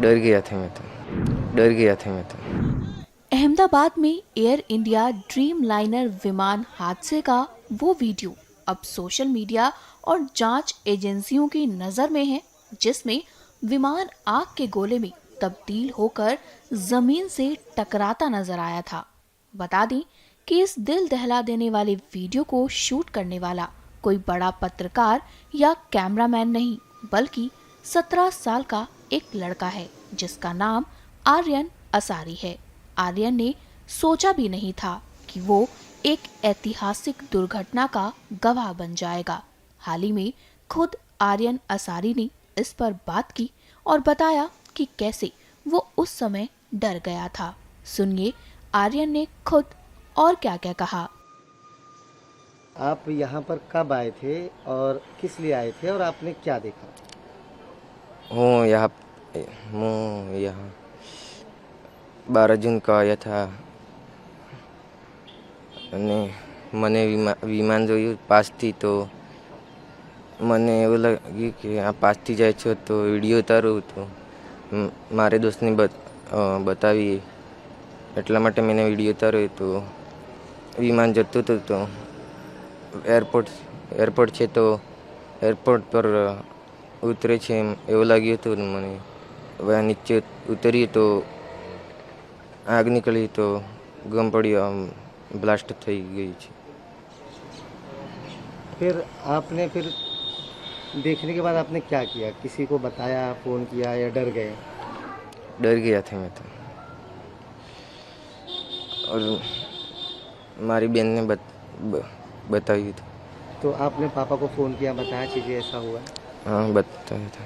डर गया था मैं तो डर गया था मैं तो अहमदाबाद में एयर इंडिया ड्रीम लाइनर विमान हादसे का वो वीडियो अब सोशल मीडिया और जांच एजेंसियों की नजर में है, जिसमें विमान आग के गोले में तब्दील होकर जमीन से टकराता नजर आया था। बता दें कि इस दिल दहला देने वाले वीडियो को शूट करने वाला कोई बड़ा पत्रकार या कैमरामैन नहीं, बल्कि 17 साल का एक लड़का है जिसका नाम आर्यन असारी है। आर्यन ने सोचा भी नहीं था कि वो एक ऐतिहासिक दुर्घटना का गवाह बन जाएगा। हाल ही में खुद आर्यन असारी ने इस पर बात की और बताया कि कैसे वो उस समय डर गया था। सुनिए आर्यन ने खुद और क्या क्या कहा। आप यहाँ पर कब आए थे और किस लिए आए थे और आपने क्या देखा? हूँ यहाँ हूँ यहाँ 12 जून को आया था અને મને વિમાન જોયું પાસથી તો મને એવું લાગ્યું કે આ પાસથી જાય છે તો વિડીયો ઉતારું તો મારે દોસ્તને બતાવી એટલા માટે મેં વિડીયો ઉતાર્યો તો વિમાન જતું હતું તો એરપોર્ટ છે તો એરપોર્ટ પર ઉતરે છે એવું લાગ્યું હતું મને. હવે નીચે ઉતરીએ તો આગ નીકળી તો ગમ પડ્યો ब्लास्ट થઈ ગઈ છે. फिर आपने देखने के बाद आपने क्या किया? किसी को बताया, फ़ोन किया या डर गए? डर गया था मैं तो और हमारी बहन ने बताई थी. तो आपने पापा को फ़ोन किया, बताया चीज़ें ऐसा हुआ? हाँ बताया था.